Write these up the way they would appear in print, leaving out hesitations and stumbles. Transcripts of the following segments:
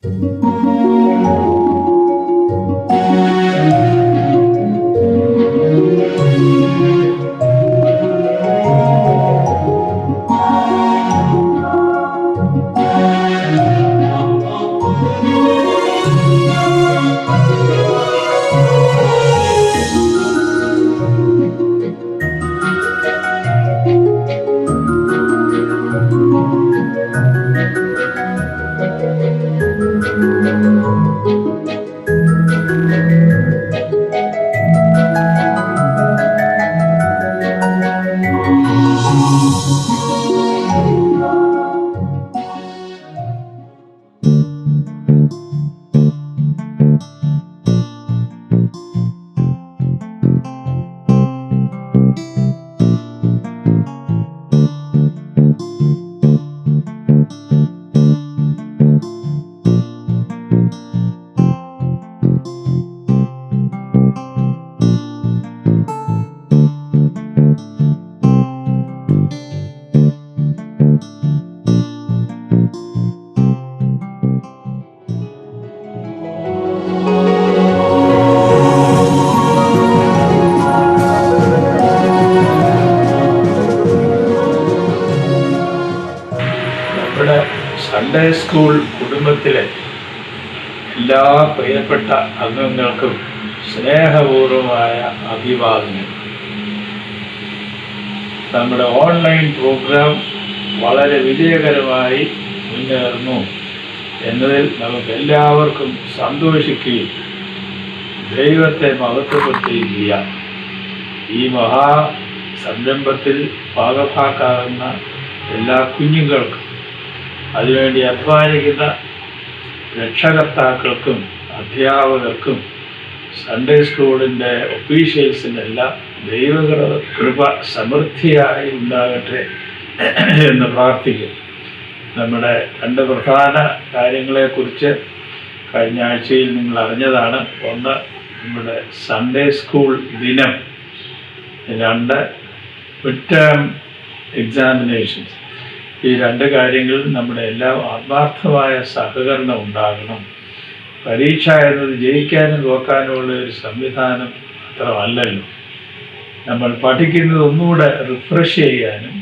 നമ്മുടെ Sunday school കുടുംബത്തിലെ എല്ലാ പ്രിയപ്പെട്ട അംഗങ്ങൾക്കും സ്നേഹപൂർവമായ അഭിവാദനം. നമ്മുടെ ഓൺലൈൻ പ്രോഗ്രാം വളരെ വിജയകരമായി മുന്നേറുന്നു എന്നതിൽ നമുക്ക് എല്ലാവർക്കും സന്തോഷിക്കുകയും ദൈവത്തെ മഹത്വപ്പെടുത്തുകയും ചെയ്യാം. ഈ മഹാ സംരംഭത്തിൽ ഭാഗഭാക്കാകുന്ന എല്ലാ കുഞ്ഞുങ്ങൾക്കും അതിനുവേണ്ടി അധ്വാനിക്കുന്ന രക്ഷകർത്താക്കൾക്കും അധ്യാപകർക്കും സൺഡേ സ്കൂളിൻ്റെ ഒഫീഷ്യൽസിനെല്ലാം ദൈവകൃപ സമൃദ്ധിയായി ഉണ്ടാകട്ടെ എന്ന് പ്രാർത്ഥിക്കും. നമ്മുടെ രണ്ട് പ്രധാന കാര്യങ്ങളെക്കുറിച്ച് കഴിഞ്ഞ ആഴ്ചയിൽ നിങ്ങൾ അറിഞ്ഞതാണ്. ഒന്ന്, നമ്മുടെ സൺഡേ സ്കൂൾ ദിനം. രണ്ട്, മിഡ് ടേം എക്സാമിനേഷൻസ്. ഈ രണ്ട് കാര്യങ്ങളിൽ നമ്മുടെ എല്ലാം ആത്മാർത്ഥമായ സഹകരണം ഉണ്ടാകണം. പരീക്ഷ എന്നത് ജയിക്കാനും തോക്കാനുമുള്ള ഒരു സംവിധാനം അത്രമല്ലല്ലോ. നമ്മൾ പഠിക്കുന്നത് ഒന്നുകൂടെ റിഫ്രഷ് ചെയ്യാനും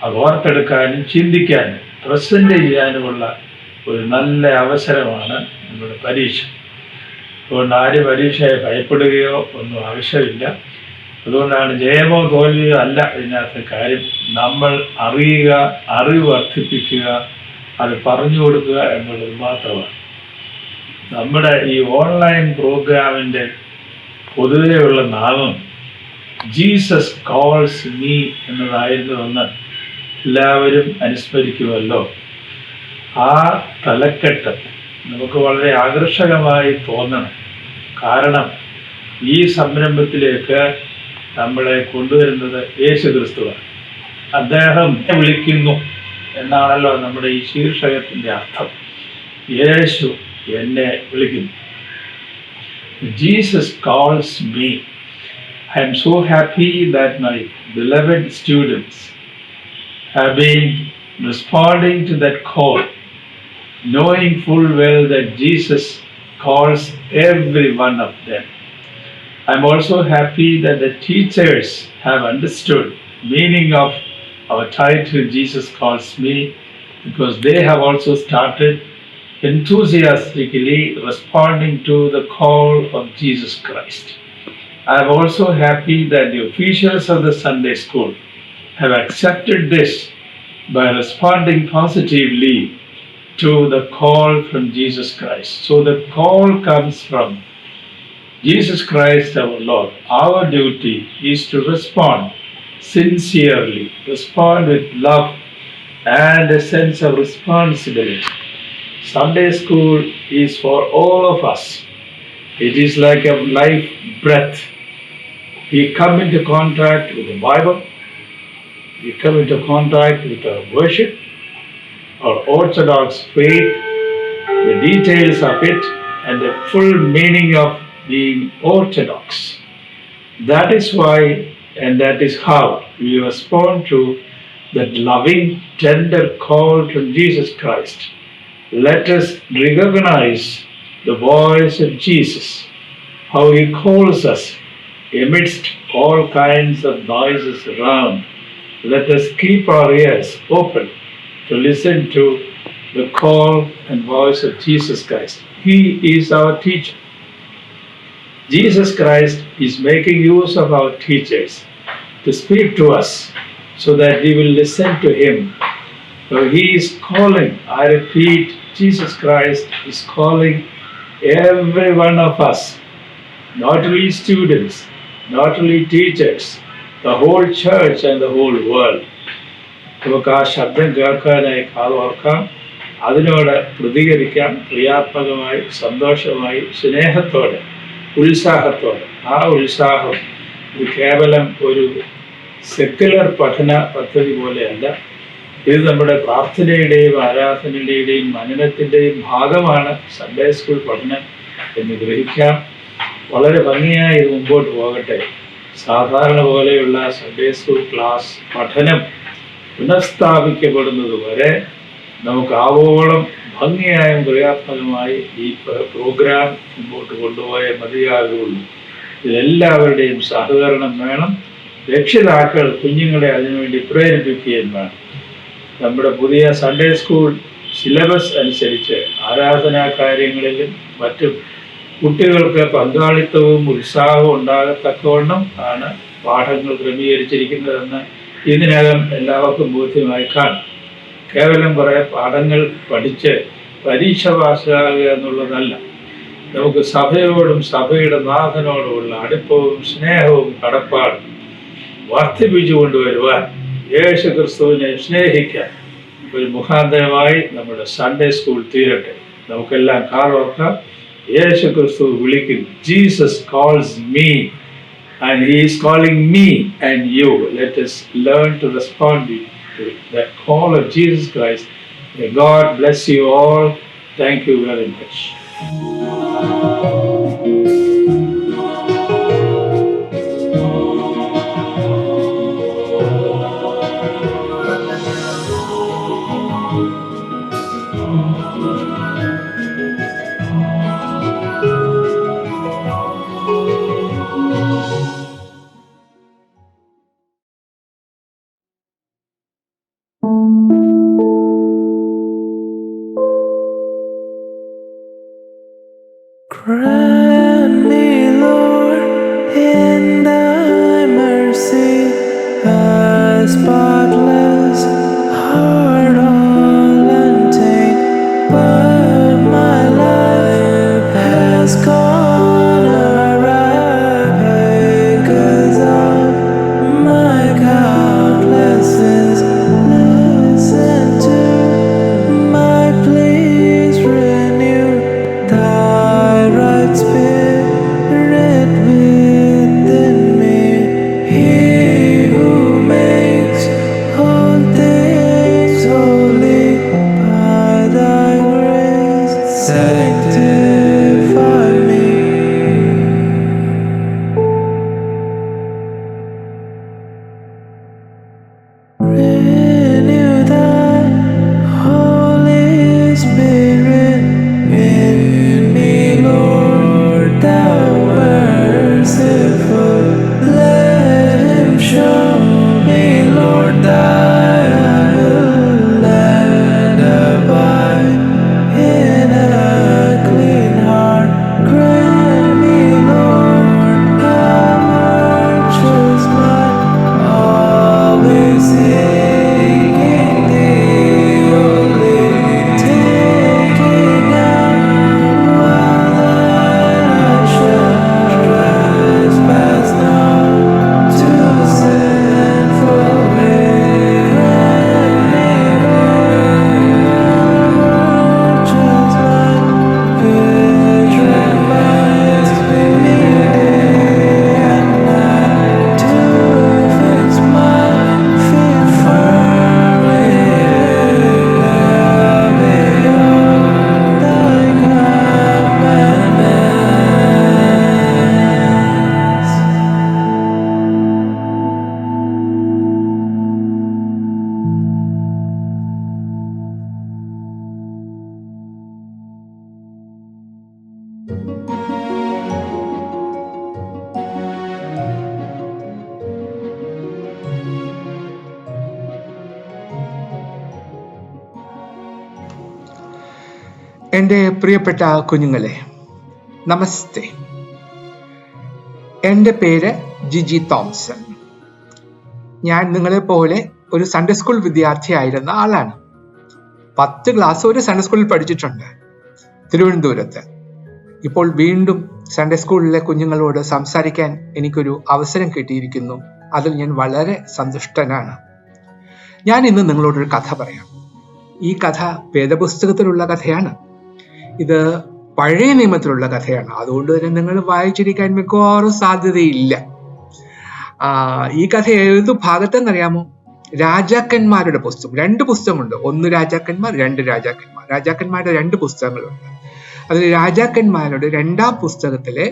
അത് ഓർത്തെടുക്കാനും ചിന്തിക്കാനും പ്രസൻറ്റ് ചെയ്യാനുമുള്ള ഒരു നല്ല അവസരമാണ് നമ്മുടെ പരീക്ഷ. അതുകൊണ്ട് ആരും പരീക്ഷയെ ഭയപ്പെടുകയോ ഒന്നും ആവശ്യമില്ല. അതുകൊണ്ടാണ് ജയമോ തോൽവിയോ അല്ല ഇതിനകത്ത് കാര്യം. നമ്മൾ അറിയുക, അറിവ് വർദ്ധിപ്പിക്കുക, അത് പറഞ്ഞു കൊടുക്കുക എന്നുള്ളത് മാത്രമാണ്. നമ്മുടെ ഈ ഓൺലൈൻ പ്രോഗ്രാമിൻ്റെ പൊതുവെയുള്ള നാമം ജീസസ് കോൾസ് മീ എന്നതായിരുന്നുവെന്ന് എല്ലാവരും അനുസ്മരിക്കുമല്ലോ. ആ തലക്കെട്ട് നമുക്ക് വളരെ ആകർഷകമായി തോന്നണം. കാരണം ഈ സംരംഭത്തിലേക്ക് നമ്മളെ കൊണ്ടുവരുന്നത് യേശു ക്രിസ്തുവാണ്. അദ്ദേഹം വിളിക്കുന്നു എന്നാണല്ലോ നമ്മുടെ ഈ ശീർഷകത്തിൻ്റെ അർത്ഥം. യേശു എന്നെ വിളിക്കുന്നു. Jesus calls me. I am so happy that my beloved students have been responding to that call, knowing full well that Jesus calls every one of them. I am also happy that the teachers have understood the meaning of our title, Jesus Calls Me, because they have also started enthusiastically responding to the call of Jesus Christ. I am also happy that the officials of the Sunday School have accepted this by responding positively to the call from Jesus Christ. So the call comes from Jesus Christ our Lord. Our duty is to respond sincerely, respond with love and a sense of responsibility. Sunday school is for all of us. It is like a life breath. We come into contact with the Bible, we come into contact with our worship, our Orthodox faith, the details of it, and the full meaning of being Orthodox. That is why, and that is how we respond to that loving, tender call from Jesus Christ. Let us recognize the voice of Jesus, how he calls us amidst all kinds of noises around. Let us keep our ears open to listen to the call and voice of Jesus Christ. He is our teacher. Jesus Christ is making use of our teachers to speak to us so that we will listen to him. So he is calling, I repeat, Jesus Christ is calling every one of us, not only students, not only teachers, the whole church and the whole world. നമുക്ക് ആ ശബ്ദം കേൾക്കാനായി കാതോർക്കാം, അതിനോട് പ്രതികരിക്കാം, ക്രിയാത്മകമായി, സന്തോഷമായി, സ്നേഹത്തോടെ, ഉത്സാഹത്തോടെ. ആ ഉത്സാഹം ഇത് കേവലം ഒരു സെക്യുലർ പഠന പദ്ധതി പോലെയല്ല. ഇത് നമ്മുടെ പ്രാർത്ഥനയുടെയും ആരാധനയുടെയും മനനത്തിൻ്റെയും ഭാഗമാണ് സൺഡേ സ്കൂൾ പഠനം എന്ന് ഗ്രഹിക്കാം. വളരെ ഭംഗിയായി ഇത് മുമ്പോട്ട് പോകട്ടെ. സാധാരണ പോലെയുള്ള സൺഡേ സ്കൂൾ ക്ലാസ് പഠനം പുനഃസ്ഥാപിക്കപ്പെടുന്നത് വരെ നമുക്ക് ആവോളം ഭംഗിയായും ക്രിയാത്മകമായി ഈ പ്രോഗ്രാം മുമ്പോട്ട് കൊണ്ടുപോയേ മതിയാകുള്ളൂ. ഇതിലെല്ലാവരുടെയും സഹകരണം വേണം. രക്ഷിതാക്കൾ കുഞ്ഞുങ്ങളെ അതിനുവേണ്ടി പ്രേരിപ്പിക്കുകയും വേണം. നമ്മുടെ പുതിയ സൺഡേ സ്കൂൾ സിലബസ് അനുസരിച്ച് ആരാധനാ കാര്യങ്ങളിലും മറ്റും കുട്ടികൾക്ക് പങ്കാളിത്തവും ഉത്സാഹവും ഉണ്ടാകത്തക്കവണ്ണം ആണ് പാഠങ്ങൾ ക്രമീകരിച്ചിരിക്കുന്നതെന്ന് ഇതിനകം എല്ലാവർക്കും ബോധ്യമായി കാണും. കേവലം കുറേ പാഠങ്ങൾ പഠിച്ച് പരീക്ഷ പാസ്സാകുക എന്നുള്ളതല്ല. നമുക്ക് സഭയോടും സഭയുടെ നാഥനോടുമുള്ള അടുപ്പവും സ്നേഹവും കടപ്പാടും വർദ്ധിപ്പിച്ചു കൊണ്ടുവരുവാൻ യേശു ക്രിസ്തുവിനെ സ്നേഹിക്കാൻ ഒരു മുഖാന്തരമായി നമ്മുടെ സൺഡേ സ്കൂൾ തീരട്ടെ. നമുക്കെല്ലാം കാതോർക്കാം. യേശു ക്രിസ്തു വിളിക്കുന്നു. Jesus calls me and he is calling me and you. Let us learn to respond to that call of Jesus Christ. May God bless you all. Thank you very much. Grant me, Lord, in thy mercy, a spotless heart all untainted, but my life has gone awry because of my countless sins. Listen to my pleas, renew thy right spirit within me. He who makes all things holy by thy grace, sanctify me. Renew thy Holy Spirit in me, Lord, thou merciful. Let him show me, Lord, thy will and abide in a clear എൻ്റെ പ്രിയപ്പെട്ട കുഞ്ഞുങ്ങളെ, നമസ്തേ. എൻ്റെ പേര് Jiji Thomson. ഞാൻ നിങ്ങളെപ്പോലെ ഒരു Sunday school വിദ്യാർത്ഥിയായിരുന്ന ആളാണ്. 10 class ഒരു സൺഡേ സ്കൂളിൽ പഠിച്ചിട്ടുണ്ട്, തിരുവനന്തപുരത്ത്. ഇപ്പോൾ വീണ്ടും സൺഡേ സ്കൂളിലെ കുഞ്ഞുങ്ങളോട് സംസാരിക്കാൻ എനിക്കൊരു അവസരം കിട്ടിയിരിക്കുന്നു. അതിൽ ഞാൻ വളരെ സന്തുഷ്ടനാണ്. ഞാൻ ഇന്ന് നിങ്ങളോടൊരു കഥ പറയാം. ഈ കഥ വേദപുസ്തകത്തിലുള്ള കഥയാണ്. ഇത് പഴയ നിയമത്തിലുള്ള കഥയാണ്. അതുകൊണ്ട് തന്നെ നിങ്ങൾ വായിച്ചിരിക്കാൻ മിക്കവാറും സാധ്യതയില്ല. ഈ കഥ ഏത് ഭാഗത്തെന്നറിയാമോ? രാജാക്കന്മാരുടെ പുസ്തകം. 2 പുസ്തകമുണ്ട്. 1 രാജാക്കന്മാർ, 2 രാജാക്കന്മാർ. രാജാക്കന്മാരുടെ 2 പുസ്തകങ്ങളുണ്ട്. അതിൽ രാജാക്കന്മാരുടെ 2-ാം പുസ്തകത്തിലെ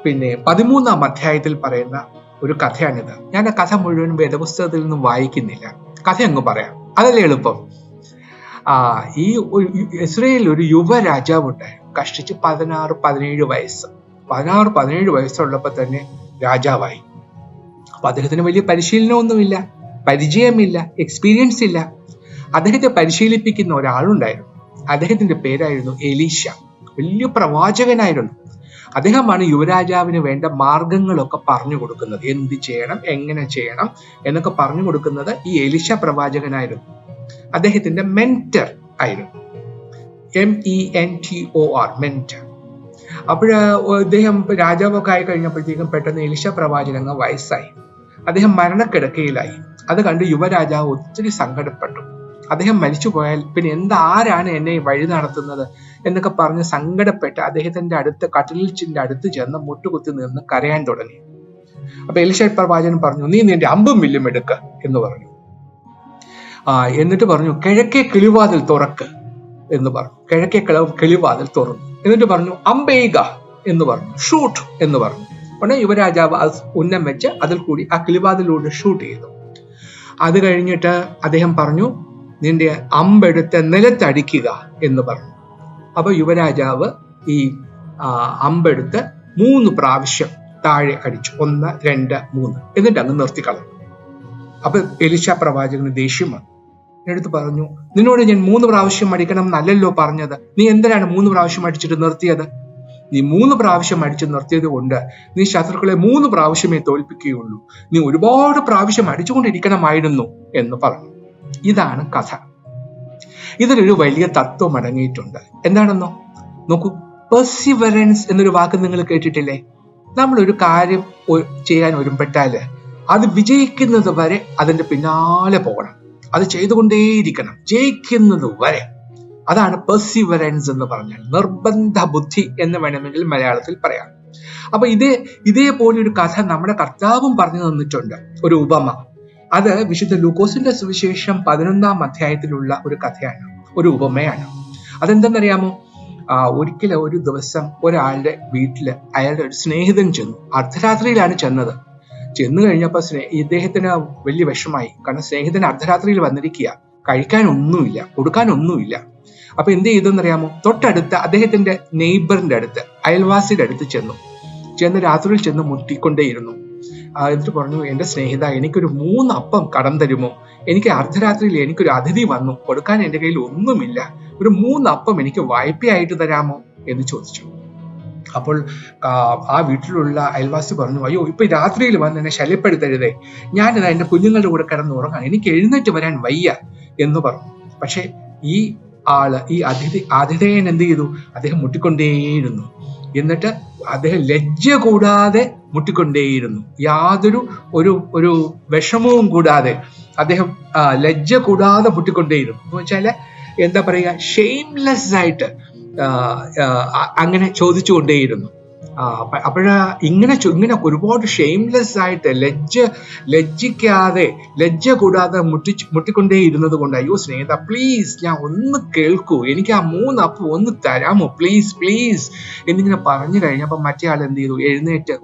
13-ാം അധ്യായത്തിൽ പറയുന്ന ഒരു കഥയാണിത്. ഞാൻ ആ കഥ മുഴുവൻ വേദപുസ്തകത്തിൽ നിന്നും വായിക്കുന്നില്ല. കഥ അങ്ങ് പറയാം, അതല്ലേ എളുപ്പം. ഈ ഇസ്രയേലിൽ ഒരു യുവരാജാവ് ഉണ്ടായിരുന്നു. കഷ്ടിച്ച് 16-17 വയസ്സ്. 16-17 വയസ്സുള്ളപ്പോൾ തന്നെ രാജാവായി. അപ്പൊ അദ്ദേഹത്തിന് വലിയ പരിശീലനമൊന്നുമില്ല, പരിചയമില്ല, എക്സ്പീരിയൻസ് ഇല്ല. അദ്ദേഹത്തെ പരിശീലിപ്പിക്കുന്ന ഒരാളുണ്ടായിരുന്നു. അദ്ദേഹത്തിന്റെ പേരായിരുന്നു എലീശ. വലിയ പ്രവാചകനായിരുന്നു. അദ്ദേഹമാണ് യുവരാജാവിന് വേണ്ട മാർഗങ്ങളൊക്കെ പറഞ്ഞു കൊടുക്കുന്നത്. എന്ത് ചെയ്യണം, എങ്ങനെ ചെയ്യണം എന്നൊക്കെ പറഞ്ഞു കൊടുക്കുന്നത് ഈ എലീശ പ്രവാചകനായിരുന്നു. അദ്ദേഹത്തിന്റെ മെന്റർ ആയിരുന്നു. MENTOR, mentor. അദ്ദേഹം രാജാവൊക്കെ ആയി കഴിഞ്ഞപ്പോഴത്തേക്കും പെട്ടെന്ന് എലീശ പ്രവാചകൻ വയസ്സായി. അദ്ദേഹം മരണക്കിടക്കയിലായി. അത് കണ്ട് യുവരാജാവ് ഒത്തിരി സങ്കടപ്പെട്ടു. അദ്ദേഹം മരിച്ചു പോയാൽ പിന്നെ ആരാണ് എന്നെ വഴി നടത്തുന്നത് എന്നൊക്കെ പറഞ്ഞ് സങ്കടപ്പെട്ട് അദ്ദേഹത്തിന്റെ കട്ടിലിന്റെ അടുത്ത് ചെന്ന് മുട്ടുകുത്തി നിന്ന് കരയാൻ തുടങ്ങി. അപ്പൊ എലീശ പ്രവാചകൻ പറഞ്ഞു, നീ നിന്റെ അമ്പും വില്ലും എടുക്ക എന്ന് പറഞ്ഞു. എന്നിട്ട് പറഞ്ഞു, കിഴക്കേ കിളിവാതിൽ തുറക്ക് എന്ന് പറഞ്ഞു. കിഴക്കേ കിളിവാതിൽ തുറന്നു. എന്നിട്ട് പറഞ്ഞു, അമ്പെയ്യുക എന്ന് പറഞ്ഞു, ഷൂട്ട് എന്ന് പറഞ്ഞു. ഉടനെ യുവരാജാവ് ഉന്നം വെച്ച് അതിൽ കൂടി ആ കിളിവാതിലൂടെ ഷൂട്ട് ചെയ്തു. അത് കഴിഞ്ഞിട്ട് അദ്ദേഹം പറഞ്ഞു, നിന്റെ അമ്പെടുത്ത് നിലത്തടിക്കുക എന്ന് പറഞ്ഞു. അപ്പൊ യുവരാജാവ് ഈ അമ്പെടുത്ത് 3 പ്രാവശ്യം താഴെ അടിച്ചു. 1, 2, 3 എന്നിട്ട് അങ്ങ് നിർത്തിക്കളഞ്ഞു. അപ്പൊ എലീശ പ്രവാചകന് ദേഷ്യം വന്നു. എടുത്ത് പറഞ്ഞു, നിന്നോട് ഞാൻ 3 പ്രാവശ്യം അടിക്കണം എന്നല്ലല്ലോ പറഞ്ഞത്. നീ എന്തിനാണ് 3 പ്രാവശ്യം അടിച്ചിട്ട് നിർത്തിയത്? നീ 3 പ്രാവശ്യം അടിച്ചു നിർത്തിയത് കൊണ്ട് നീ ശത്രുക്കളെ 3 പ്രാവശ്യമേ തോൽപ്പിക്കുകയുള്ളൂ. നീ ഒരുപാട് പ്രാവശ്യം അടിച്ചുകൊണ്ടിരിക്കണമായിരുന്നു എന്ന് പറഞ്ഞു. ഇതാണ് കഥ. ഇതിലൊരു വലിയ തത്വം അടങ്ങിയിട്ടുണ്ട്. എന്താണെന്നോ നോക്കൂ. പെർസിവറൻസ് എന്നൊരു വാക്ക് നിങ്ങൾ കേട്ടിട്ടില്ലേ? നമ്മൾ ഒരു കാര്യം ചെയ്യാൻ ഒരുമ്പെട്ടാല് അത് വിജയിക്കുന്നത് വരെ അതിന്റെ പിന്നാലെ പോകണം. അത് ചെയ്തുകൊണ്ടേയിരിക്കണം, ജയിക്കുന്നത് വരെ. അതാണ് പെർസിവറൻസ് എന്ന് പറഞ്ഞാൽ. നിർബന്ധ ബുദ്ധി എന്ന് വേണമെങ്കിൽ മലയാളത്തിൽ പറയാം. അപ്പൊ ഇതേപോലെ ഒരു കഥ നമ്മുടെ കർത്താവും പറഞ്ഞു തന്നിട്ടുണ്ട്, ഒരു ഉപമ. അത് വിശുദ്ധ ലൂക്കോസിന്റെ സുവിശേഷം 11-ാം അധ്യായത്തിലുള്ള ഒരു കഥയാണ്, ഒരു ഉപമയാണ്. അതെന്തെന്നറിയാമോ? ഒരു ദിവസം ഒരാളുടെ വീട്ടില് അയാളുടെ ഒരു സ്നേഹിതൻ ചെന്നു. അർദ്ധരാത്രിയിലാണ് ചെന്നത്. ചെന്നു കഴിഞ്ഞപ്പോ ഇദ്ദേഹത്തിന് വലിയ വിഷമായി. കാരണം സ്നേഹിതന് അർദ്ധരാത്രിയിൽ വന്നിരിക്കുക, കഴിക്കാനൊന്നുമില്ല, കൊടുക്കാനൊന്നുമില്ല. അപ്പൊ എന്ത് ചെയ്തെന്നറിയാമോ? തൊട്ടടുത്ത് അദ്ദേഹത്തിന്റെ നെയ്ബറിന്റെ അടുത്ത്, അയൽവാസിയുടെ അടുത്ത് ചെന്ന് രാത്രിയിൽ ചെന്ന് മുട്ടിക്കൊണ്ടേയിരുന്നു. എന്നിട്ട് പറഞ്ഞു, എന്റെ സ്നേഹിത, എനിക്കൊരു 3 അപ്പം കടം തരുമോ? എനിക്ക് അർദ്ധരാത്രിയിൽ എനിക്കൊരു അതിഥി വന്നു, കൊടുക്കാൻ എന്റെ കയ്യിൽ ഒന്നുമില്ല. ഒരു 3 അപ്പം എനിക്ക് വായ്പയായിട്ട് തരാമോ എന്ന് ചോദിച്ചു. അപ്പോൾ ആ വീട്ടിലുള്ള അയൽവാസി പറഞ്ഞു, അയ്യോ, ഇപ്പൊ രാത്രിയിൽ വന്ന് എന്നെ ശല്യപ്പെടുത്തരുതേ, ഞാനിതാ എന്റെ കുഞ്ഞുങ്ങളുടെ കൂടെ കിടന്ന് ഉറങ്ങാൻ, എനിക്ക് എഴുന്നേറ്റ് വരാൻ വയ്യ എന്ന് പറഞ്ഞു. പക്ഷെ ഈ ആതിഥേയൻ എന്ത് ചെയ്തു? അദ്ദേഹം മുട്ടിക്കൊണ്ടേയിരുന്നു. എന്നിട്ട് അദ്ദേഹം ലജ്ജ കൂടാതെ മുട്ടിക്കൊണ്ടേയിരുന്നു. യാതൊരു ഒരു വിഷമവും കൂടാതെ അദ്ദേഹം ലജ്ജ കൂടാതെ മുട്ടിക്കൊണ്ടേയിരുന്നു. എന്ന് വെച്ചാല് എന്താ പറയുക, ഷെയിംലെസ് ആയിട്ട് അങ്ങനെ ചോദിച്ചുകൊണ്ടേയിരുന്നു. ഇങ്ങനെ ഒരുപാട് ഷെയിംലെസ് ആയിട്ട് ലജ്ജിക്കാതെ ലജ്ജ കൂടാതെ മുട്ടിക്കൊണ്ടേ ഇരുന്നത് കൊണ്ട്, അയ്യോ സ്നേഹിത, പ്ലീസ് ഞാൻ ഒന്ന് കേൾക്കൂ, എനിക്ക് ആ 3 അപ്പം ഒന്ന് തരാമോ, പ്ലീസ് പ്ലീസ് എന്നിങ്ങനെ പറഞ്ഞു കഴിഞ്ഞപ്പോ മറ്റേ ആൾ എന്ത് ചെയ്തു? എഴുന്നേറ്റ്,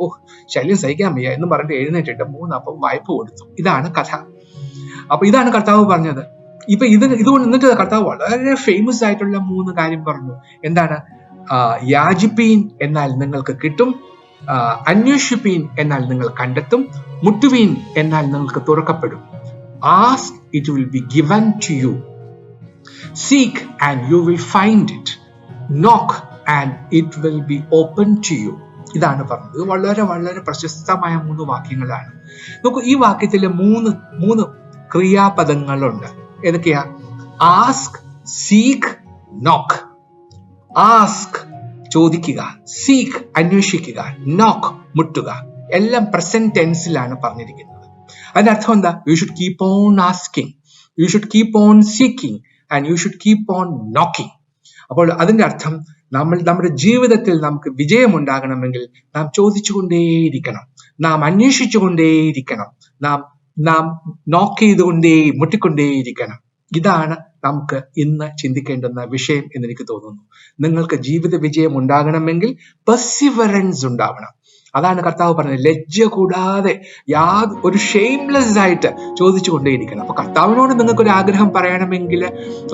ശല്യം സഹിക്കാൻ വയ്യ എന്ന് പറഞ്ഞിട്ട് എഴുന്നേറ്റിട്ട് 3 അപ്പം വായ്പ കൊടുത്തു. ഇതാണ് കഥ. അപ്പൊ ഇതാണ് കർത്താവ് പറഞ്ഞത്. ഇതുകൊണ്ട് എന്നിട്ട് കർത്താവ് വളരെ ഫേമസ് ആയിട്ടുള്ള 3 കാര്യം പറഞ്ഞു. എന്താണ്? യാചിപ്പീൻ എന്നാൽ നിങ്ങൾക്ക് കിട്ടും, അന്വേഷിപ്പീൻ എന്നാൽ നിങ്ങൾ കണ്ടെത്തും, മുട്ടുവീൻ എന്നാൽ നിങ്ങൾക്ക് തുറക്കപ്പെടും. Ask, it will be given to you. Seek and you will find it. Knock and it will be open to you. ഇതാണ് പറഞ്ഞത്. വളരെ വളരെ പ്രശസ്തമായ 3 വാക്യങ്ങളാണ്. നോക്കൂ, ഈ വാക്യത്തില് മൂന്ന് ക്രിയാപദങ്ങളുണ്ട്. ഏതൊക്കെയാ? ആസ്ക്, സീക്ക്, നോക്ക്. ആസ്ക് ചോദിക്കുക, സീക്ക് അന്വേഷിക്കുക, നോക്ക് മുട്ടുക. എല്ലാം പ്രസന്റ് ടെൻസിലാണ് പറഞ്ഞിരിക്കുന്നത്. അതിന്റെ അർത്ഥം എന്താ? You should keep on asking, you should keep on seeking and you should keep on knocking. അപ്പോൾ അതിന്റെ അർത്ഥം നമ്മുടെ ജീവിതത്തിൽ നമുക്ക് വിജയം ഉണ്ടാകണമെങ്കിൽ നാം ചോദിച്ചുകൊണ്ടേയിരിക്കണം, നാം അന്വേഷിച്ചുകൊണ്ടേയിരിക്കണം, നാം നോക്ക് ചെയ്തുകൊണ്ടേ മുട്ടിക്കൊണ്ടേയിരിക്കണം. ഇതാണ് നമുക്ക് ഇന്ന് ചിന്തിക്കേണ്ടുന്ന വിഷയം എന്നെനിക്ക് തോന്നുന്നു. നിങ്ങൾക്ക് ജീവിത വിജയം ഉണ്ടാകണമെങ്കിൽ പെർസിവറൻസ് ഉണ്ടാവണം. അതാണ് കർത്താവ് പറഞ്ഞത്. ലജ്ജ കൂടാതെ ഒരു ഷെയിംലെസ് ആയിട്ട് ചോദിച്ചുകൊണ്ടേയിരിക്കണം. അപ്പൊ കർത്താവിനോട് നിങ്ങൾക്കൊരു ആഗ്രഹം പറയണമെങ്കിൽ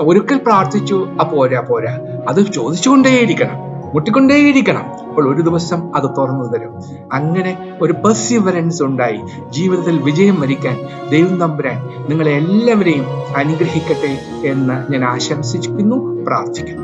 ഒരിക്കൽ പ്രാർത്ഥിച്ചു പോരാ, അത് ചോദിച്ചുകൊണ്ടേയിരിക്കണം, മുട്ടിക്കൊണ്ടേയിരിക്കണം. അപ്പോൾ ഒരു ദിവസം അത് തുറന്നു തരും. അങ്ങനെ ഒരു പെർസിവറൻസ് ഉണ്ടായി ജീവിതത്തിൽ വിജയം വരിക്കാൻ ദൈവം തമ്പുരാൻ നിങ്ങളെ എല്ലാവരെയും അനുഗ്രഹിക്കട്ടെ എന്ന് ഞാൻ ആശംസിക്കുന്നു, പ്രാർത്ഥിക്കുന്നു.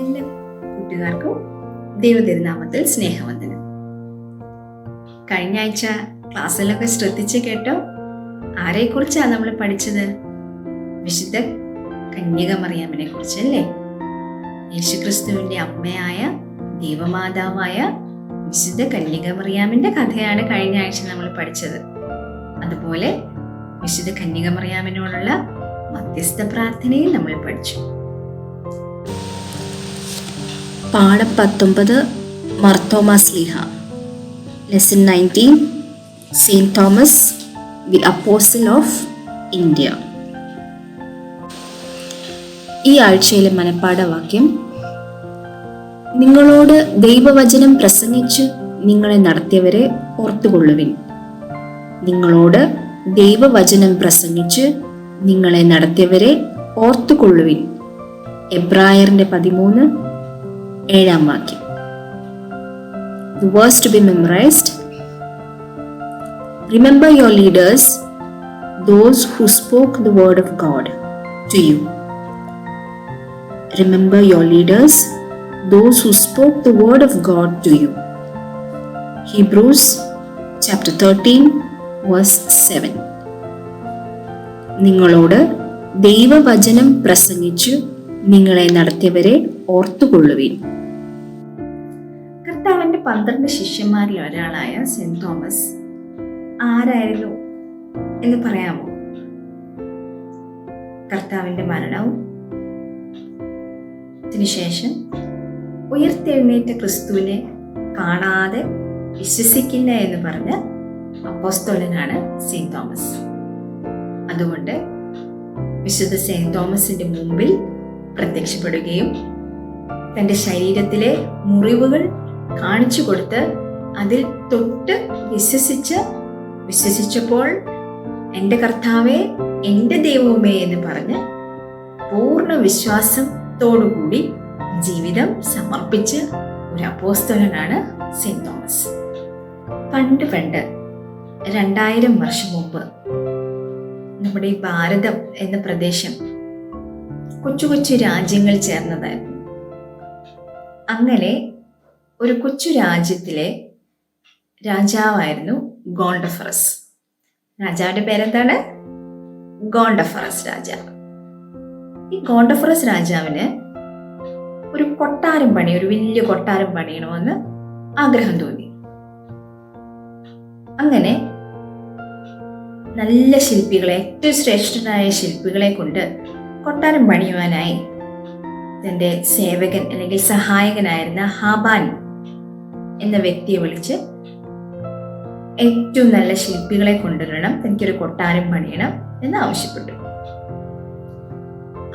എല്ലാ കൂട്ടുകാർക്കും ദൈവതിരുനാമത്തിൽ സ്നേഹവന്ദനം. കഴിഞ്ഞ ആഴ്ച ക്ലാസ്സിലൊക്കെ ശ്രദ്ധിച്ച് കേട്ടോ? ആരെക്കുറിച്ചാണ് നമ്മൾ പഠിച്ചത്? വിശുദ്ധ കന്യകമറിയാമിനെ കുറിച്ചല്ലേ? യേശുക്രിസ്തുവിന്റെ അമ്മയായ ദൈവമാതാവായ വിശുദ്ധ കന്യകമറിയാമിന്റെ കഥയാണ് കഴിഞ്ഞ ആഴ്ച നമ്മൾ പഠിച്ചത്. അതുപോലെ വിശുദ്ധ കന്യകമറിയാമിനോടുള്ള മധ്യസ്ഥ പ്രാർത്ഥനയും നമ്മൾ പഠിച്ചു. പാഠം 19 മാർത്തോമാ ശ്ലീഹ. Lesson 19 Saint Thomas the apostle of India. ഈ ആഴ്ചയിലെ മനപ്പാഠവാക്യം: നിങ്ങളോട് ദൈവവചനം പ്രസംഗിച്ചു നിങ്ങളെ നടത്തിയവരെ ഓർത്തുകൊള്ളുവിൻ. നിങ്ങളോട് ദൈവവചനം പ്രസംഗിച്ച് നിങ്ങളെ നടത്തിയവരെ ഓർത്തുകൊള്ളുവിൻ. എബ്രായറിന്റെ 13:7 വാക്യം. The verse to be memorized: Remember your leaders, those who spoke the word of God to you. Remember your leaders, those who spoke the word of God to you. Hebrews chapter 13 verse 7. നിങ്ങളോട് ദൈവവചനം പ്രസംഗിച്ചു നിങ്ങളെ നടത്തിയവരെ ഓർത്തുകൊള്ളുവിൻ. കർത്താവിന്റെ 12 ശിഷ്യന്മാരിൽ ഒരാളായ saint Thomas ആരായിരുന്നു എന്ന് പറയാമോ? കർത്താവിന്റെ മരണവും അതിനുശേഷം ഉയർത്തെഴുന്നേറ്റ ക്രിസ്തുവിനെ കാണാതെ വിശ്വസിക്കില്ല എന്ന് പറഞ്ഞ അപ്പോസ്തലനാണ് സെയിന്റ് തോമസ്. അതുകൊണ്ട് വിശുദ്ധ സെയിന്റ് തോമസിന്റെ മുമ്പിൽ പ്രത്യക്ഷപ്പെടുകയും തൻ്റെ ശരീരത്തിലെ മുറിവുകൾ കാണിച്ചു കൊടുത്ത് അതിൽ തൊട്ട് വിശ്വസിച്ചപ്പോൾ എൻ്റെ കർത്താവേ, എൻ്റെ ദൈവമേ എന്ന് പറഞ്ഞ് പൂർണ്ണ വിശ്വാസത്തോടുകൂടി ജീവിതം സമർപ്പിച്ച ഒരു അപ്പോസ്തലനാണ് സെയിന്റ് തോമസ്. പണ്ട് 2000 വർഷം മുമ്പ് നമ്മുടെ ഈ ഭാരതം എന്ന പ്രദേശം കൊച്ചു കൊച്ചു രാജ്യങ്ങൾ ചേർന്നതായിരുന്നു. അങ്ങനെ ഒരു കൊച്ചു രാജ്യത്തിലെ രാജാവായിരുന്നു ഗോണ്ടഫറസ്. രാജാവിന്റെ പേരെന്താണ്? ഗോണ്ടഫറസ് രാജാവ്. ഈ ഗോണ്ടഫറസ് രാജാവിന് ഒരു വലിയ കൊട്ടാരം പണിയണമെന്ന് ആഗ്രഹം തോന്നി. അങ്ങനെ നല്ല ശില്പികളെ, ഏറ്റവും ശ്രേഷ്ഠനായ ശില്പികളെ കൊണ്ട് കൊട്ടാരം പണിയുവാനായി തൻ്റെ സേവകൻ അല്ലെങ്കിൽ സഹായകനായിരുന്ന ഹാബാൻ എന്ന വ്യക്തിയെ വിളിച്ച് ഏറ്റവും നല്ല ശില്പികളെ കൊണ്ടുവരണം, തനിക്കൊരു കൊട്ടാരം പണിയണം എന്ന് ആവശ്യപ്പെട്ടു.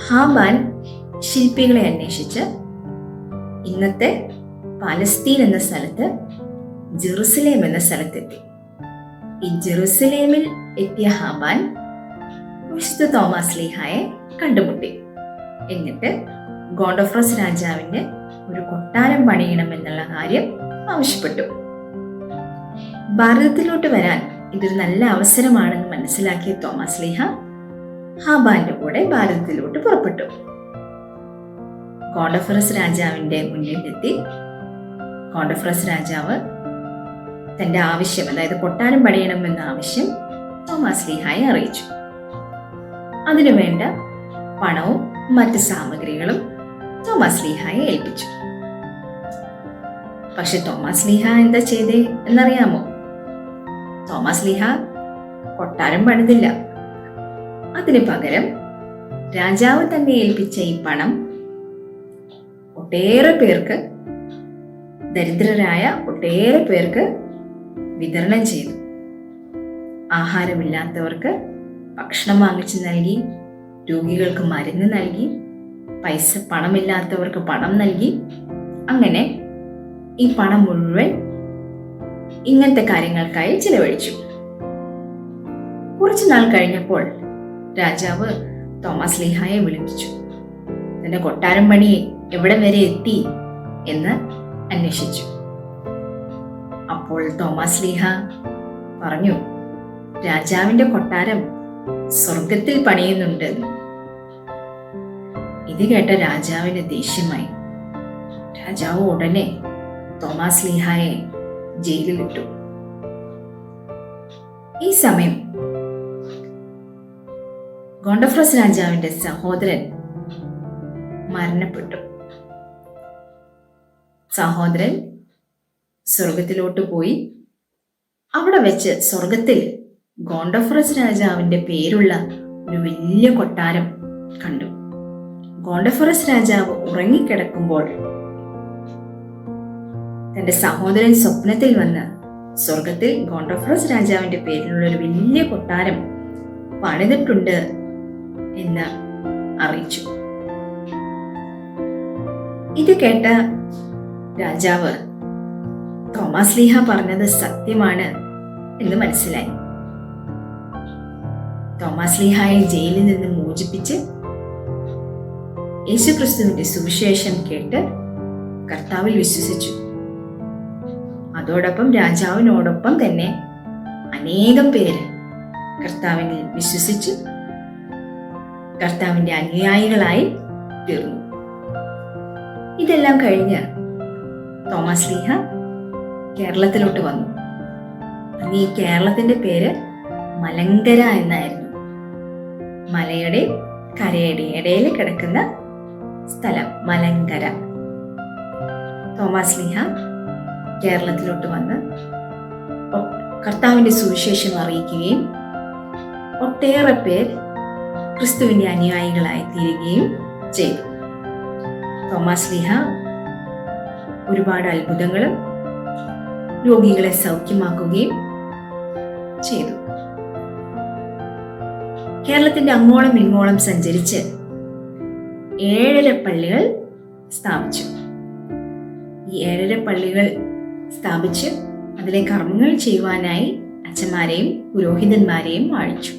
ഹാബാൻ ശില്പികളെ അന്വേഷിച്ച് ഇന്നത്തെ പാലസ്തീൻ എന്ന സ്ഥലത്ത് ജെറുസലേം എന്ന സ്ഥലത്തെത്തി. ഈ ജെറുസലേമിൽ എത്തിയ ഹാബാൻ വിശുദ്ധ തോമാസ് ശ്ലീഹായെ കണ്ടുമുട്ടി. എന്നിട്ട് ഗോണ്ടഫറസ് രാജാവിന് ഒരു കൊട്ടാരം പണിയണം എന്നുള്ള കാര്യം ആവശ്യപ്പെട്ടു. ഭാരതത്തിലോട്ട് വരാൻ ഇതൊരു നല്ല അവസരമാണെന്ന് മനസ്സിലാക്കിയ തോമാസ് ശ്ലീഹ ഹാബാന്റെ കൂടെ ഭാരതത്തിലോട്ട് പുറപ്പെട്ടു. ഗോണ്ടഫറസ് രാജാവിന്റെ മുന്നിലെത്തി ഗോണ്ടഫറസ് രാജാവ് തന്റെ ആവശ്യം, അതായത് കൊട്ടാരം പണിയണമെന്ന ആവശ്യം തോമാസ് ശ്ലീഹായെ അറിയിച്ചു. അതിനുവേണ്ട പണവും മറ്റ് സാമഗ്രികളും തോമാസ് ശ്ലീഹായെ ഏൽപ്പിച്ചു. പക്ഷെ തോമാസ് ശ്ലീഹ എന്താ ചെയ്തേ എന്നറിയാമോ? തോമാസ് ശ്ലീഹ കൊട്ടാരം പണിതില്ല. അതിന് പകരം രാജാവ് തന്നെ ഏൽപ്പിച്ച ഈ പണം ഒട്ടേറെ പേർക്ക്, ദരിദ്രരായ ഒട്ടേറെ പേർക്ക് വിതരണം ചെയ്തു. ആഹാരമില്ലാത്തവർക്ക് ഭക്ഷണം വാങ്ങിച്ചു നൽകി, രോഗികൾക്ക് മരുന്ന് നൽകി, പണമില്ലാത്തവർക്ക് പണം നൽകി. അങ്ങനെ ഈ പണം മുഴുവൻ ഇങ്ങനത്തെ കാര്യങ്ങൾക്കായി ചിലവഴിച്ചു. കുറച്ചു നാൾ കഴിഞ്ഞപ്പോൾ രാജാവ് തോമാസ് ശ്ലീഹായെ വിളിപ്പിച്ചു. തന്റെ കൊട്ടാരം പണി എവിടെ വരെ എത്തി എന്ന് അന്വേഷിച്ചു. അപ്പോൾ തോമാസ് ശ്ലീഹ പറഞ്ഞു, രാജാവിന്റെ കൊട്ടാരം സ്വർഗത്തിൽ പണിയുന്നുണ്ട്. ഇത് കേട്ട രാജാവിന് ദേഷ്യമായി. രാജാവ് ഉടനെ തോമാസ് ശ്ലീഹായെ ജയിലിലിട്ടു. ഈ സമയം ഗോണ്ടഫറസ് രാജാവിന്റെ സഹോദരൻ മരണപ്പെട്ടു. സഹോദരൻ സ്വർഗത്തിലോട്ട് പോയി. അവിടെ വെച്ച് സ്വർഗത്തിൽ ഗോണ്ടഫറസ് രാജാവിന്റെ പേരുള്ള ഒരു വലിയ കൊട്ടാരം കണ്ടു. ഗോണ്ടഫറസ് രാജാവ് ഉറങ്ങിക്കിടക്കുമ്പോൾ തന്റെ സഹോദരൻ സ്വപ്നത്തിൽ വന്ന് സ്വർഗത്തിൽ ഗോണ്ടഫറസ് രാജാവിന്റെ പേരിലുള്ള ഒരു വലിയ കൊട്ടാരം പണിതിട്ടുണ്ട് എന്ന് അറിയിച്ചു. ഇത് കേട്ട രാജാവ് തോമാസ് ശ്ലീഹ പറഞ്ഞത് സത്യമാണ് എന്ന് മനസ്സിലായി. തോമാസ് ശ്ലീഹായെ ജയിലിൽ നിന്ന് മോചിപ്പിച്ച് യേശുക്രിസ്തുവിന്റെ സുവിശേഷം കേട്ട് കർത്താവിൽ വിശ്വസിച്ചു. അതോടൊപ്പം രാജാവിനോടൊപ്പം തന്നെ അനേകം പേര് കർത്താവിനെ വിശ്വസിച്ച് കർത്താവിന്റെ അനുയായികളായി തീർന്നു. ഇതെല്ലാം കഴിഞ്ഞ് തോമാസ് ശ്ലീഹ കേരളത്തിലോട്ട് വന്നു. അന്ന് ഈ കേരളത്തിന്റെ പേര് മലങ്കര എന്നായിരുന്നു. മലയുടെ കരയുടെ ഇടയിൽ കിടക്കുന്ന സ്ഥലം മലങ്കര. തോമാസ് ശ്ലീഹ കേരളത്തിലോട്ട് വന്ന് കർത്താവിന്റെ സുവിശേഷം അറിയിക്കുകയും ഒട്ടേറെ പേർ ക്രിസ്തുവിന്റെ അനുയായികളായി തീരുകയും ചെയ്തു. തോമാസ് ശ്ലീഹ ഒരുപാട് അത്ഭുതങ്ങളും രോഗികളെ സൗഖ്യമാക്കുകയും ചെയ്തു. കേരളത്തിന്റെ അങ്ങോളം ഇങ്ങോളം സഞ്ചരിച്ച് 7 പള്ളികൾ സ്ഥാപിച്ചു. ഈ 7 പള്ളികൾ സ്ഥാപിച്ച് അതിലെ കർമ്മങ്ങൾ ചെയ്യുവാനായി അച്ഛന്മാരെയും പുരോഹിതന്മാരെയും വാഴിച്ചു.